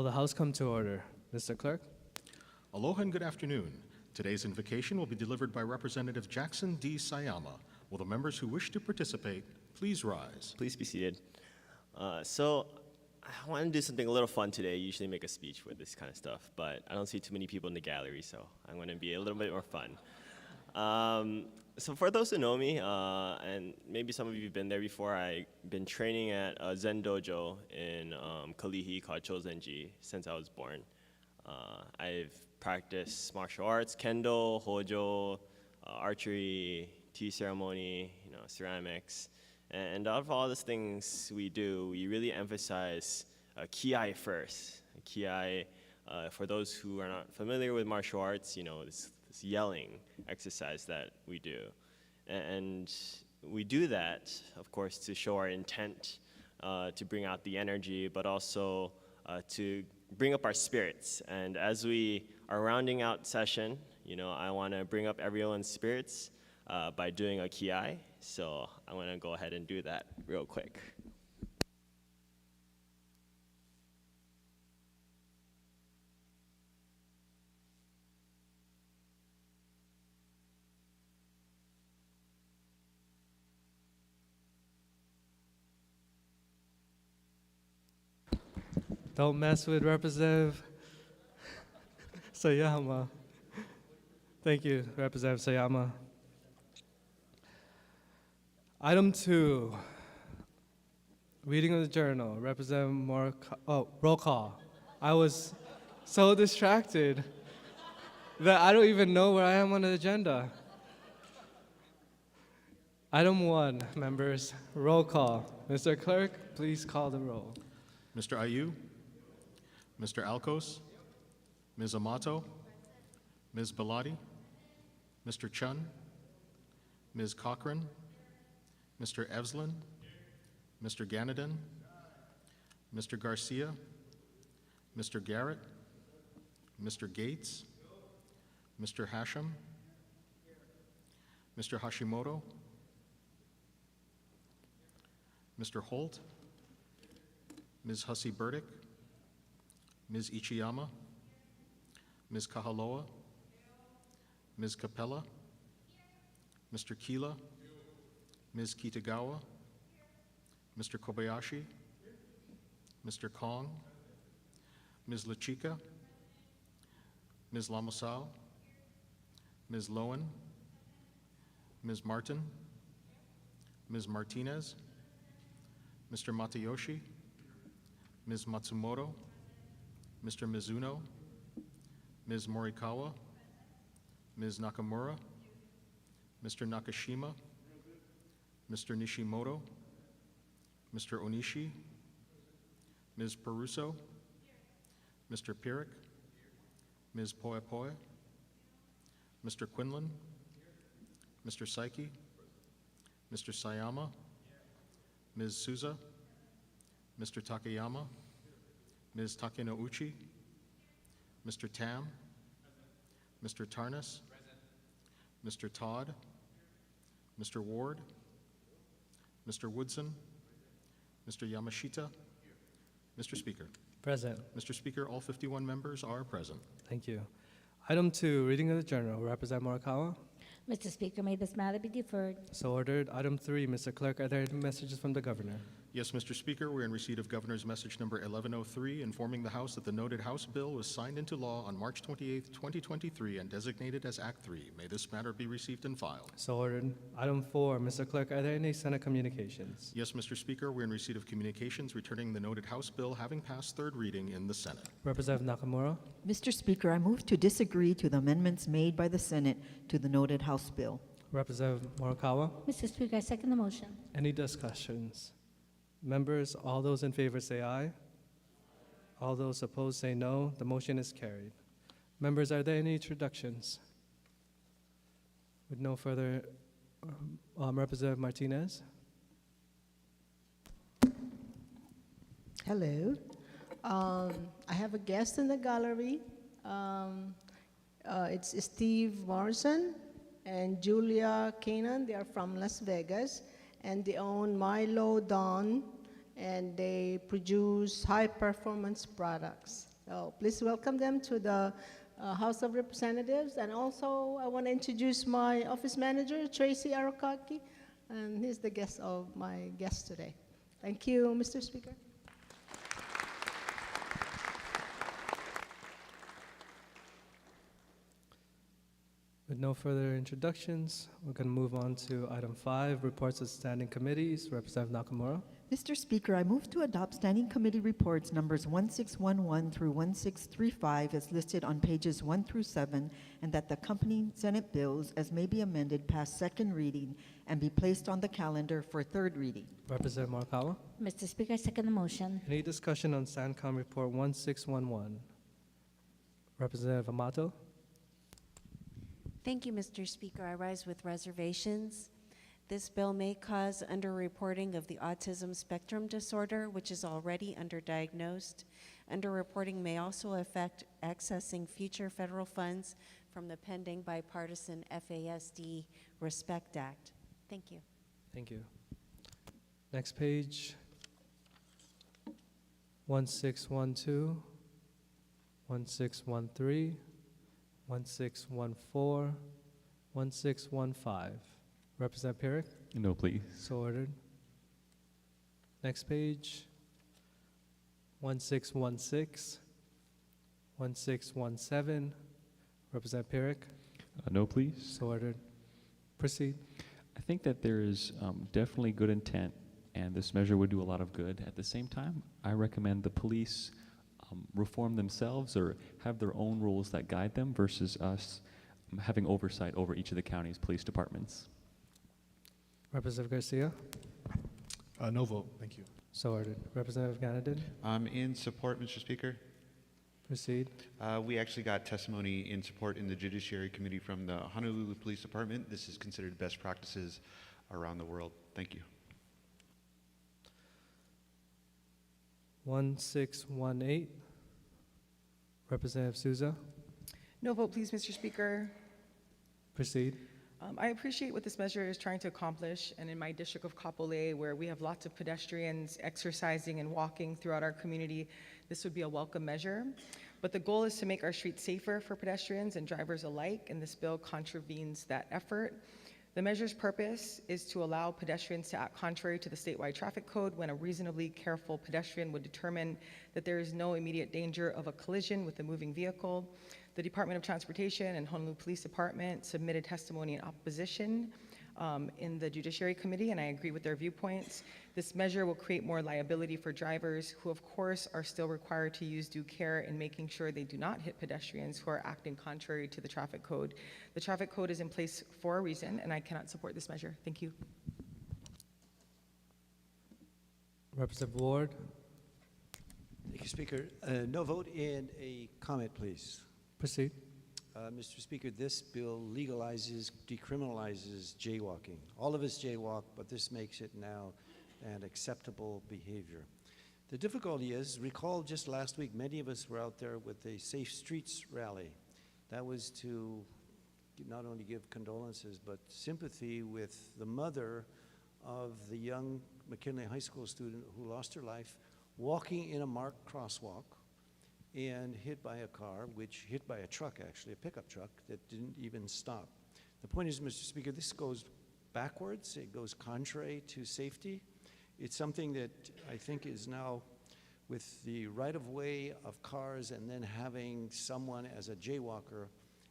Will the House come to order? Mr. Clerk? Aloha and good afternoon. Today's invocation will be delivered by Representative Jackson D. Sayama. Will the members who wish to participate please rise? Please be seated. So I want to do something a little fun today. I usually make a speech with this kind of stuff, but I don't see too many people in the gallery, so I'm going to be a little bit more fun. So for those who know me, and maybe some of you have been there before, I've been training at a Zen dojo in Kalihi called Chozenji since I was born. I've practiced martial arts, kendo, hojo, archery, tea ceremony, ceramics. And out of all these things we do, we really emphasize kiai first. Kiai, for those who are not familiar with martial arts, this yelling exercise that we do. And we do that, of course, to show our intent to bring out the energy, but also to bring up our spirits. And as we are rounding out session, I want to bring up everyone's spirits by doing a kiai. So I'm going to go ahead and do that real quick. Don't mess with Representative Sayama. Thank you, Representative Sayama. Item 2, reading of the journal. Representative Mar. Roll call. I was so distracted that I don't even know where I am on the agenda. Item 1, members, roll call. Mr. Clerk, please call the roll. Mr. Ayu, Mr. Alcos, Ms. Amato, Ms. Bellotti, Mr. Chun, Ms. Cochran, Mr. Evslin, Mr. Ganadin, Mr. Garcia, Mr. Garrett, Mr. Gates, Mr. Hashem, Mr. Hashimoto, Mr. Holt, Ms. Hussey Burdick, Ms. Ichiyama, Ms. Kahaloa, Ms. Capella, Mr. Kila, Ms. Kitagawa, Mr. Kobayashi, Mr. Kong, Ms. Lachika, Ms. Lamusao, Ms. Lowen, Ms. Martin, Ms. Martinez, Mr. Matayoshi, Ms. Matsumoto, Mr. Mizuno, Ms. Morikawa, Ms. Nakamura, Mr. Nakashima, Mr. Nishimoto, Mr. Onishi, Ms. Peruso, Mr. Pirik, Ms. Poepoe, Mr. Quinlan, Mr. Saiki, Mr. Sayama, Ms. Souza, Mr. Takayama, Ms. Takenouchi, Mr. Tam, Mr. Tarnas, Mr. Todd, Mr. Ward, Mr. Woodson, Mr. Yamashita, Mr. Speaker. Present. Mr. Speaker, all 51 members are present. Thank you. Item 2, reading of the journal. Representative Morikawa. Mr. Speaker, may this matter be deferred? So ordered. Item 3, Mr. Clerk, are there any messages from the governor? Yes, Mr. Speaker, we're in receipt of Governor's message number 1103, informing the House that the noted House bill was signed into law on March 28, 2023, and designated as Act 3. May this matter be received and filed. So ordered. Item 4, Mr. Clerk, are there any Senate communications? Yes, Mr. Speaker, we're in receipt of communications returning the noted House bill having passed third reading in the Senate. Representative Nakamura. Mr. Speaker, I move to disagree to the amendments made by the Senate to the noted House bill. Representative Morikawa. Mr. Speaker, I second the motion. Any discussions? Members, all those in favor say aye. All those opposed say no. The motion is carried. Members, are there any introductions? With no further, Representative Martinez. Hello. I have a guest in the gallery. It's Steve Morrison and Julia Kanan. They are from Las Vegas, and they own Milo Dawn, and they produce high-performance products. So please welcome them to the House of Representatives. And also, I want to introduce my office manager, Tracy Arakaki, and he's the guest of my guest today. Thank you, Mr. Speaker. With no further introductions, we're going to move on to item 5, reports of standing committees. Representative Nakamura. Mr. Speaker, I move to adopt Standing Committee Reports numbers 1611 through 1635 as listed on pages 1 through 7, and that the accompanying Senate bills, as may be amended, pass second reading and be placed on the calendar for third reading. Representative Morikawa. Mr. Speaker, I second the motion. Any discussion on SANCOM Report 1611? Representative Amato. Thank you, Mr. Speaker. I rise with reservations. This bill may cause underreporting of the autism spectrum disorder, which is already underdiagnosed. Underreporting may also affect accessing future federal funds from the pending bipartisan FASD Respect Act. Thank you. Thank you. Next page. 1612, 1613, 1614, 1615. Representative Pierrick. No, please. So ordered. Next page. 1616, 1617. Representative Pierrick. No, please. So ordered. Proceed. I think that there is definitely good intent, and this measure would do a lot of good. At the same time, I recommend the police reform themselves or have their own rules that guide them versus us having oversight over each of the county's police departments. Representative Garcia. No vote. Thank you. So ordered. Representative Ganadin. I'm in support, Mr. Speaker. Proceed. We actually got testimony in support in the Judiciary Committee from the Honolulu Police Department. This is considered best practices around the world. Thank you. 1618. Representative Souza. No vote, please, Mr. Speaker. Proceed. I appreciate what this measure is trying to accomplish, and in my district of Kapolei, where we have lots of pedestrians exercising and walking throughout our community, this would be a welcome measure. But the goal is to make our streets safer for pedestrians and drivers alike, and this bill contravenes that effort. The measure's purpose is to allow pedestrians to act contrary to the statewide traffic code when a reasonably careful pedestrian would determine that there is no immediate danger of a collision with a moving vehicle. The Department of Transportation and Honolulu Police Department submitted testimony in opposition in the Judiciary Committee, and I agree with their viewpoints. This measure will create more liability for drivers who, of course, are still required to use due care in making sure they do not hit pedestrians who are acting contrary to the traffic code. The traffic code is in place for a reason, and I cannot support this measure. Thank you. Representative Ward. Thank you, Speaker. No vote and a comment, please. Proceed. Mr. Speaker, this bill legalizes, decriminalizes jaywalking. All of us jaywalk, but this makes it now an acceptable behavior. The difficulty is, recall just last week, many of us were out there with a Safe Streets rally. That was to not only give condolences, but sympathy with the mother of the young McKinley High School student who lost her life walking in a marked crosswalk and hit by a car, which hit by a truck, actually, a pickup truck that didn't even stop. The point is, Mr. Speaker, this goes backwards. It goes contrary to safety. It's something that I think is now, with the right-of-way of cars and then having someone as a jaywalker,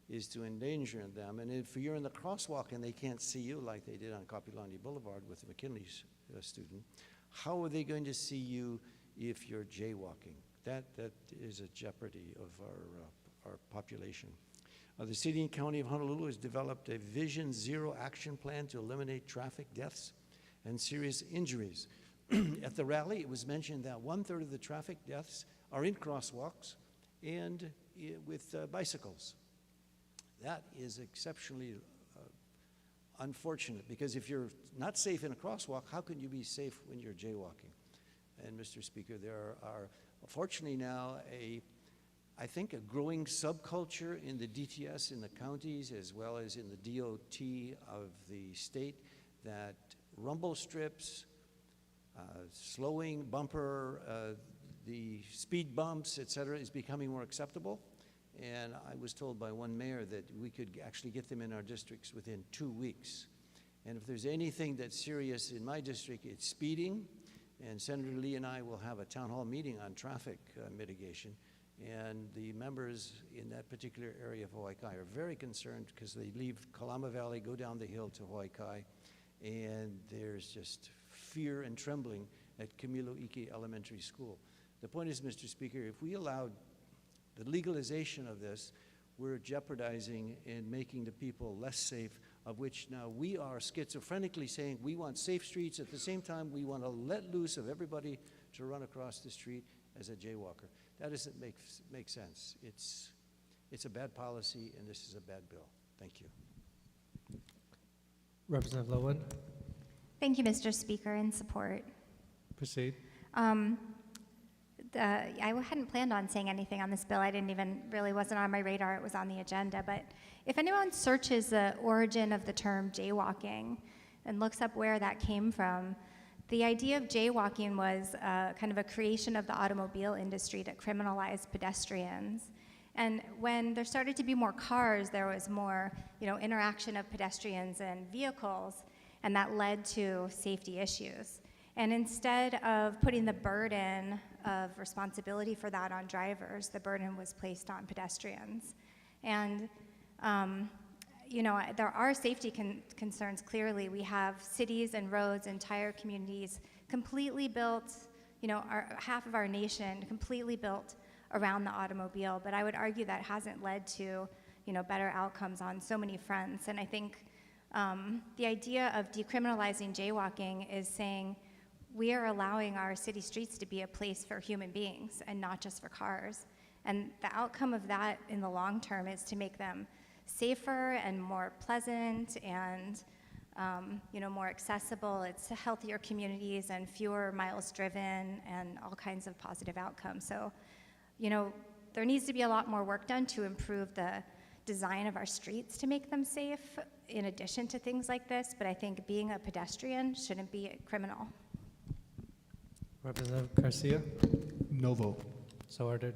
is to endanger them. And if you're in the crosswalk and they can't see you like they did on Kapilani Boulevard with the McKinley student, how are they going to see you if you're jaywalking? That is a jeopardy of our population. The City and County of Honolulu has developed a Vision Zero action plan to eliminate traffic deaths and serious injuries. At the rally, it was mentioned that 1/3 of the traffic deaths are in crosswalks and with bicycles. That is exceptionally unfortunate, because if you're not safe in a crosswalk, how can you be safe when you're jaywalking? And Mr. Speaker, there are fortunately now I think a growing subculture in the DTS in the counties as well as in the DOT of the state that rumble strips, slowing bumper, the speed bumps, et cetera, is becoming more acceptable. And I was told by one mayor that we could actually get them in our districts within 2 weeks. And if there's anything that's serious in my district, it's speeding. And Senator Lee and I will have a town hall meeting on traffic mitigation. And the members in that particular area of Hawaii Kai are very concerned because they leave Kalama Valley, go down the hill to Hawaii Kai, and there's just fear and trembling at Camilo Ike Elementary School. The point is, Mr. Speaker, if we allowed the legalization of this, we're jeopardizing and making the people less safe, of which now we are schizophrenically saying we want safe streets. At the same time, we want to let loose of everybody to run across the street as a jaywalker. That doesn't make sense. It's a bad policy, and this is a bad bill. Thank you. Representative Lowen, Thank you, Mr. Speaker, in support. proceed. I hadn't planned on saying anything on this bill. I didn't even, really wasn't on my radar. It was on the agenda. But if anyone searches the origin of the term jaywalking and looks up where that came from, the idea of jaywalking was kind of a creation of the automobile industry to criminalize pedestrians. And when there started to be more cars, there was more, interaction of pedestrians and vehicles, and that led to safety issues. And instead of putting the burden of responsibility for that on drivers, the burden was placed on pedestrians. And, there are safety concerns, clearly. We have cities and roads, entire communities completely built, half of our nation completely built around the automobile. But I would argue that hasn't led to, better outcomes on so many fronts. And I think the idea of decriminalizing jaywalking is saying, we are allowing our city streets to be a place for human beings and not just for cars. And the outcome of that in the long term is to make them safer and more pleasant and more accessible. It's healthier communities and fewer miles driven and all kinds of positive outcomes. So, there needs to be a lot more work done to improve the design of our streets to make them safe in addition to things like this. But I think being a pedestrian shouldn't be criminal. Representative Garcia, No vote. so ordered.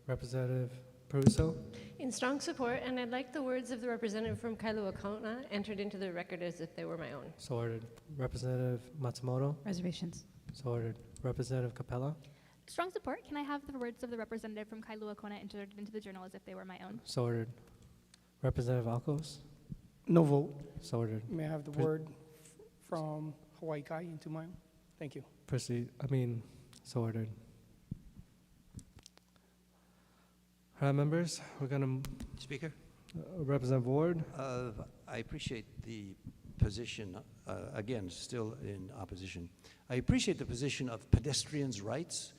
Representative Peruso, In strong support, and I'd like the words of the representative from Kailua Kauna entered into the record as if they were my own. so ordered. Representative Matsumoto, Reservations. so ordered. Representative Capella, Strong support. Can I have the words of the representative from Kailua Kona entered into the journal as if they were my own? so ordered. Representative Alcos, No vote. so ordered. May I have the word from Hawaii Kai into my own? Thank you. Proceed, so ordered. All right, members, we're gonna, Speaker? Representative Ward, I appreciate the position, again, still in opposition. I appreciate the position of pedestrians' rights,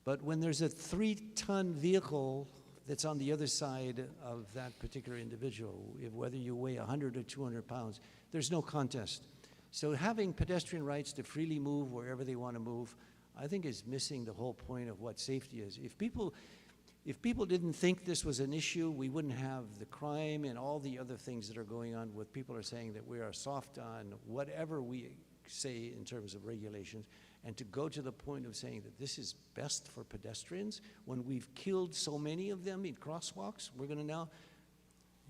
but when there's a 3-ton vehicle that's on the other side of that particular individual, whether you weigh 100 or 200 pounds, there's no contest. So having pedestrian rights to freely move wherever they want to move, I think is missing the whole point of what safety is. If people didn't think this was an issue, we wouldn't have the crime and all the other things that are going on with people are saying that we are soft on whatever we say in terms of regulations. And to go to the point of saying that this is best for pedestrians when we've killed so many of them in crosswalks, we're going to now,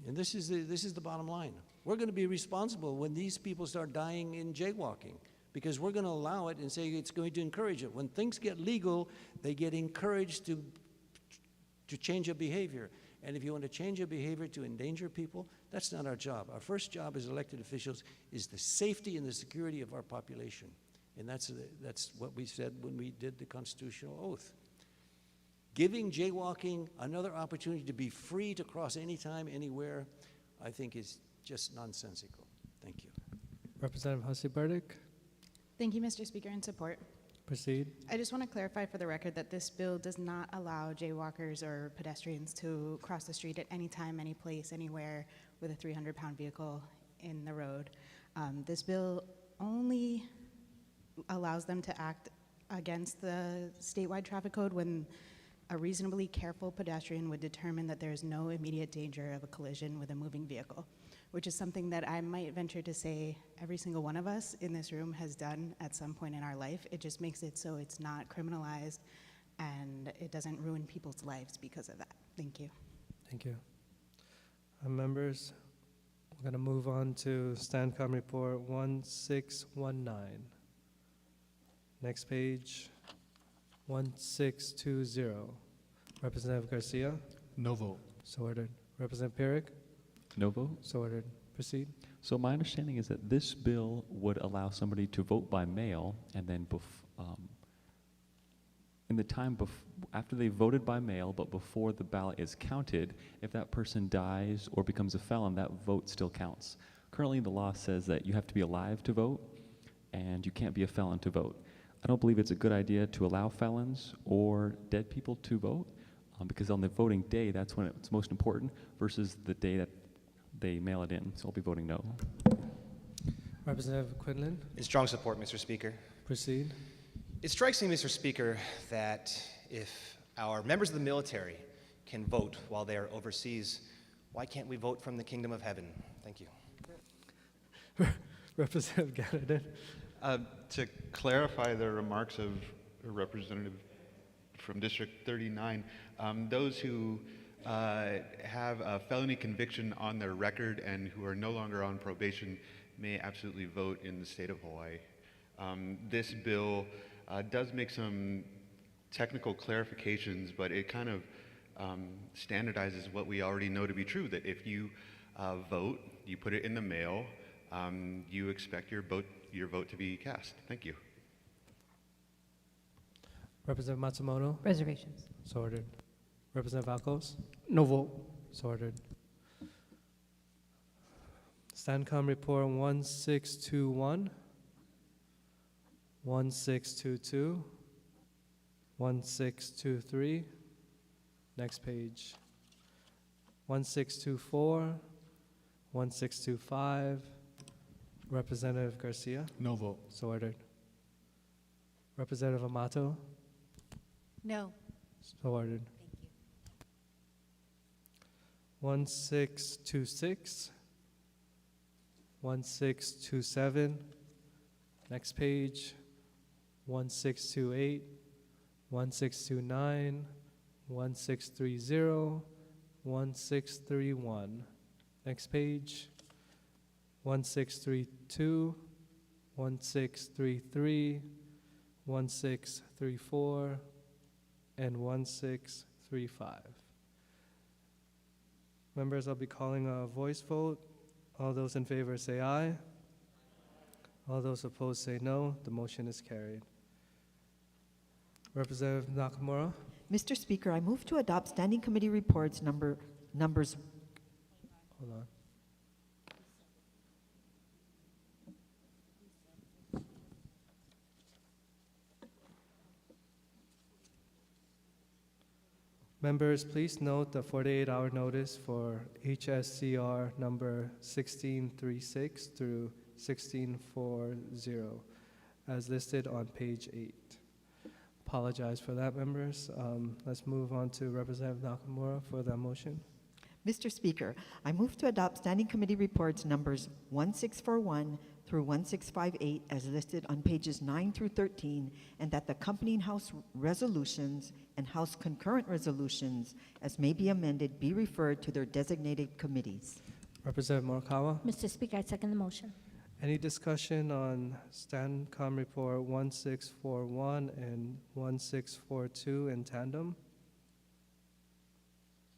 and this is the bottom line. We're going to be responsible when these people start dying in jaywalking because we're going to allow it and say it's going to encourage it. When things get legal, they get encouraged to change a behavior. And if you want to change a behavior to endanger people, that's not our job. Our first job as elected officials is the safety and the security of our population. And that's what we said when we did the constitutional oath. Giving jaywalking another opportunity to be free to cross anytime, anywhere, I think is just nonsensical. Thank you. Representative Hussey Burdick, Thank you, Mr. Speaker, in support. proceed. I just want to clarify for the record that this bill does not allow jaywalkers or pedestrians to cross the street at any time, any place, anywhere with a 300-pound vehicle in the road. This bill only allows them to act against the statewide traffic code when a reasonably careful pedestrian would determine that there is no immediate danger of a collision with a moving vehicle, which is something that I might venture to say every single one of us in this room has done at some point in our life. It just makes it so it's not criminalized and it doesn't ruin people's lives because of that. Thank you. Thank you. Members, we're going to move on to STANCOM Report 1619. Next page, 1620. Representative Garcia? No vote. So ordered. Representative Pierrick? No vote? So ordered. Proceed. So my understanding is that this bill would allow somebody to vote by mail, and then in the time after they voted by mail, but before the ballot is counted, if that person dies or becomes a felon, that vote still counts. Currently, the law says that you have to be alive to vote, and you can't be a felon to vote. I don't believe it's a good idea to allow felons or dead people to vote, because on the voting day, that's when it's most important, versus the day that they mail it in. So I'll be voting no. Representative Quinlan? In strong support, Mr. Speaker. Proceed. It strikes me, Mr. Speaker, that if our members of the military can vote while they are overseas, why can't we vote from the kingdom of heaven? Thank you. Representative Gannett. To clarify the remarks of a representative from District 39, those who have a felony conviction on their record and who are no longer on probation may absolutely vote in the state of Hawaii. This bill does make some technical clarifications, but it kind of standardizes what we already know to be true, that if you vote, you put it in the mail, you expect your vote to be cast. Thank you. Representative Matsumoto? Reservations. So ordered. Representative Alcos? No vote. So ordered. STANCOM Report 1621, 1622, 1623. Next page. 1624, 1625. Representative Garcia? No vote. So ordered. Representative Amato? No. So ordered. 1626, 1627. Next page. 1628, 1629, 1630, 1631. Next page. 1632, 1633, 1634, and 1635. Members, I'll be calling a voice vote. All those in favor say aye. All those opposed say no. The motion is carried. Representative Nakamura? Mr. Speaker, I move to adopt Standing Committee Reports numbers. Hold on. Members, please note the 48-hour notice for HSCR number 1636 through 1640 as listed on page 8. Apologize for that, members. Let's move on to Representative Nakamura for that motion. Mr. Speaker, I move to adopt Standing Committee Reports numbers 1641 through 1658 as listed on pages 9 through 13, and that the accompanying House resolutions and House concurrent resolutions, as may be amended, be referred to their designated committees. Representative Morikawa? Mr. Speaker, I second the motion. Any discussion on STANCOM Report 1641 and 1642 in tandem?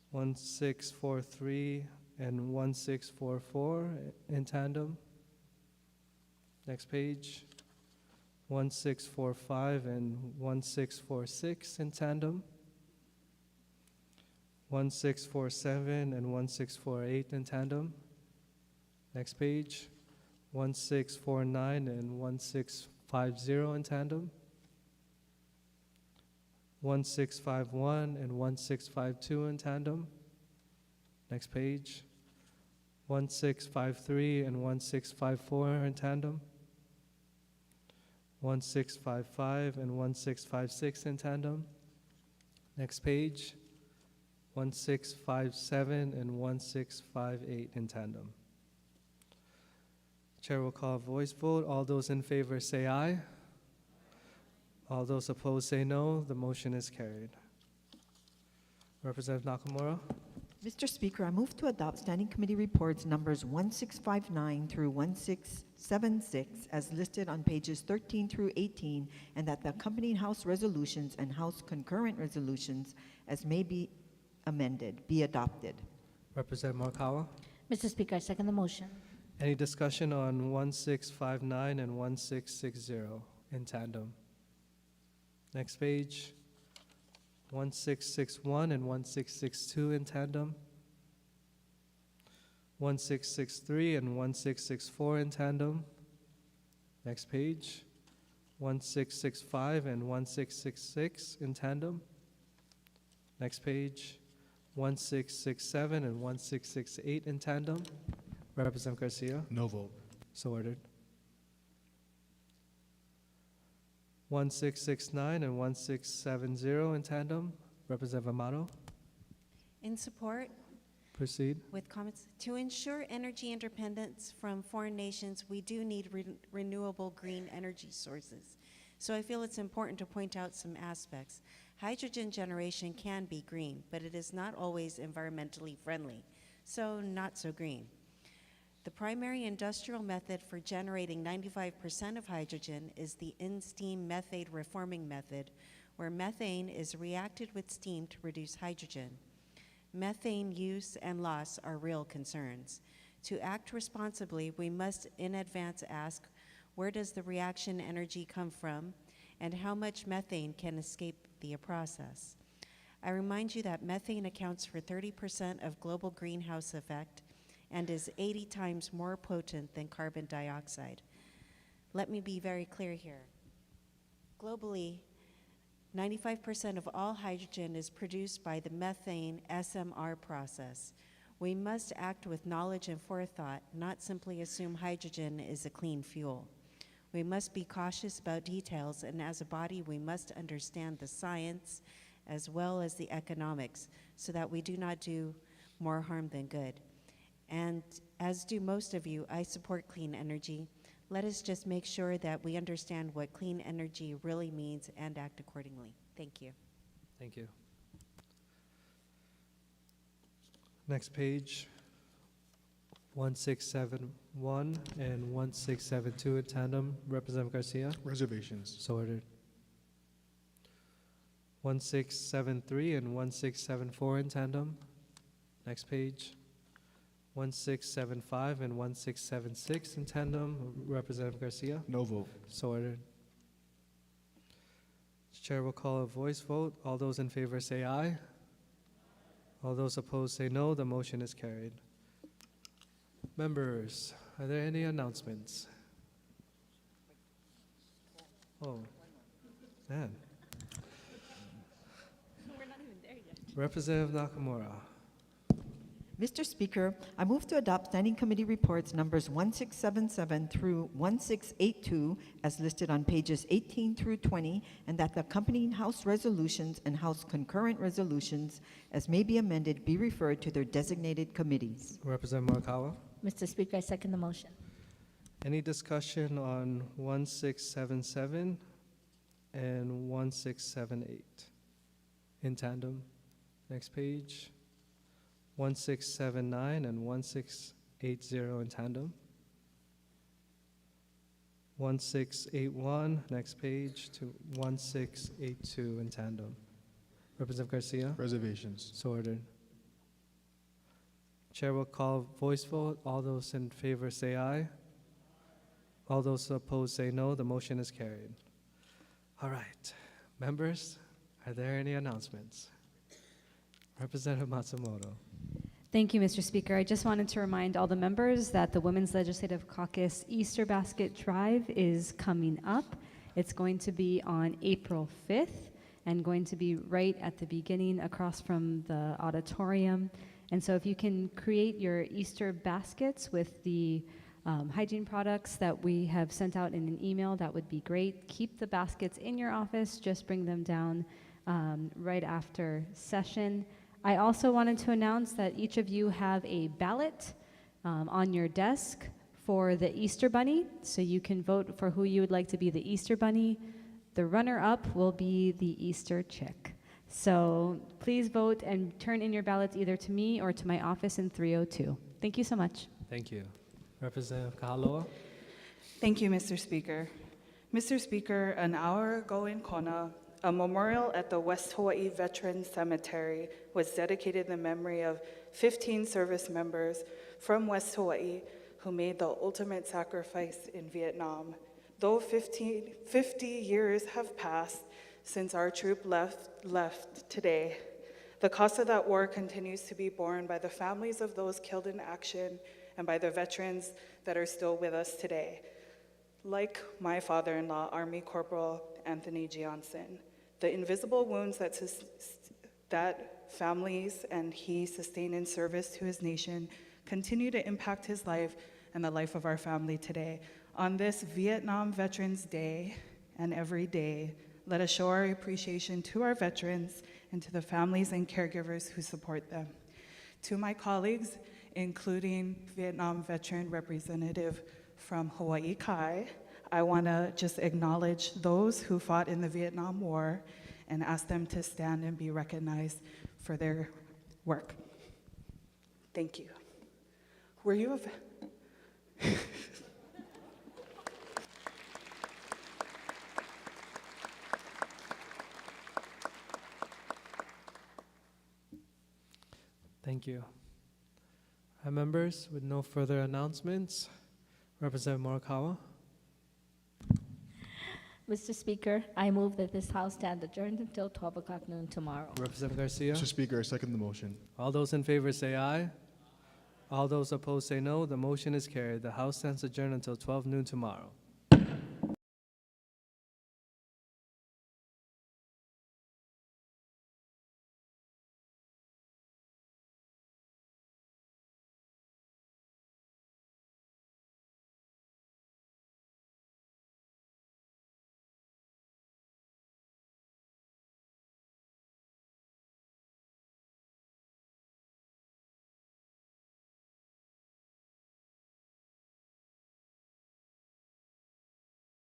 1643 and 1644 in tandem? Next page. 1645 and 1646 in tandem? 1647 and 1648 in tandem? Next page. 1649 and 1650 in tandem? 1651 and 1652 in tandem? Next page. 1653 and 1654 in tandem? 1655 and 1656 in tandem? Next page. 1657 and 1658 in tandem? Chair will call a voice vote. All those in favor say aye. All those opposed say no. The motion is carried. Representative Nakamura. Mr. Speaker, I move to adopt Standing Committee Reports numbers 1659 through 1676 as listed on pages 13 through 18, and that the accompanying House resolutions and House concurrent resolutions as may be amended be adopted. Representative Morikawa. Mr. Speaker, I second the motion. Any discussion on 1659 and 1660 in tandem? Next page. 1661 and 1662 in tandem. 1663 and 1664 in tandem. Next page. 1665 and 1666 in tandem. Next page. 1667 and 1668 in tandem. Representative Garcia. No vote. So ordered. 1669 and 1670 in tandem. Representative Amato. In support, Proceed. with comments, to ensure energy independence from foreign nations, we do need renewable green energy sources. So I feel it's important to point out some aspects. Hydrogen generation can be green, but it is not always environmentally friendly, so not so green. The primary industrial method for generating 95% of hydrogen is the in-steam methane reforming method, where methane is reacted with steam to produce hydrogen. Methane use and loss are real concerns. To act responsibly, we must in advance ask, where does the reaction energy come from, and how much methane can escape the process? I remind you that methane accounts for 30% of global greenhouse effect and is 80 times more potent than carbon dioxide. Let me be very clear here. Globally, 95% of all hydrogen is produced by the methane SMR process. We must act with knowledge and forethought, not simply assume hydrogen is a clean fuel. We must be cautious about details, and as a body, we must understand the science as well as the economics so that we do not do more harm than good. And as do most of you, I support clean energy. Let us just make sure that we understand what clean energy really means and act accordingly. Thank you. Thank you. Next page. 1671 and 1672 in tandem. Representative Garcia. Reservations. So ordered. 1673 and 1674 in tandem. Next page. 1675 and 1676 in tandem. Representative Garcia. No vote. So ordered. Chair will call a voice vote. All those in favor say aye. All those opposed say no. The motion is carried. Members, are there any announcements? Oh, man. We're not even there yet. Representative Nakamura. Mr. Speaker, I move to adopt Standing Committee Reports numbers 1677 through 1682 as listed on pages 18 through 20, and that the accompanying House resolutions and House concurrent resolutions as may be amended be referred to their designated committees. Representative Morikawa. Mr. Speaker, I second the motion. Any discussion on 1677 and 1678 in tandem? Next page. 1679 and 1680 in tandem. 1681, next page, to 1682 in tandem. Representative Garcia. Reservations. So ordered. Chair will call voice vote. All those in favor say aye. All those opposed say no. The motion is carried. All right. Members, are there any announcements? Representative Matsumoto. Thank you, Mr. Speaker. I just wanted to remind all the members that the Women's Legislative Caucus Easter Basket Drive is coming up. It's going to be on April 5th and going to be right at the beginning across from the auditorium. And so if you can create your Easter baskets with the hygiene products that we have sent out in an email, that would be great. Keep the baskets in your office. Just bring them down right after session. I also wanted to announce that each of you have a ballot on your desk for the Easter Bunny, so you can vote for who you would like to be the Easter Bunny The runner-up will be the Easter chick. So please vote and turn in your ballots either to me or to my office in 302. Thank you so much. Thank you. Representative Kahaloa. Thank you, Mr. Speaker. Mr. Speaker, an hour ago in Kona, a memorial at the West Hawaii Veterans Cemetery was dedicated in the memory of 15 service members from West Hawaii who made the ultimate sacrifice in Vietnam. Though 50 years have passed since our troop left today, the cost of that war continues to be borne by the families of those killed in action and by the veterans that are still with us today. Like my father-in-law, Army Corporal Anthony Johnson, the invisible wounds that families and he sustained in service to his nation continue to impact his life and the life of our family today. On this Vietnam Veterans Day and every day, let us show our appreciation to our veterans and to the families and caregivers who support them. To my colleagues, including Vietnam veteran representative from Hawaii Kai, I want to just acknowledge those who fought in the Vietnam War and ask them to stand and be recognized for their work. Thank you. Were you a Thank you. Members, with no further announcements, Representative Morikawa. Mr. Speaker, I move that this House stand adjourned until 12 o'clock noon tomorrow. Representative Garcia. Mr. Speaker, I second the motion. All those in favor say aye. All those opposed say no. The motion is carried. The House stands adjourned until 12 noon tomorrow.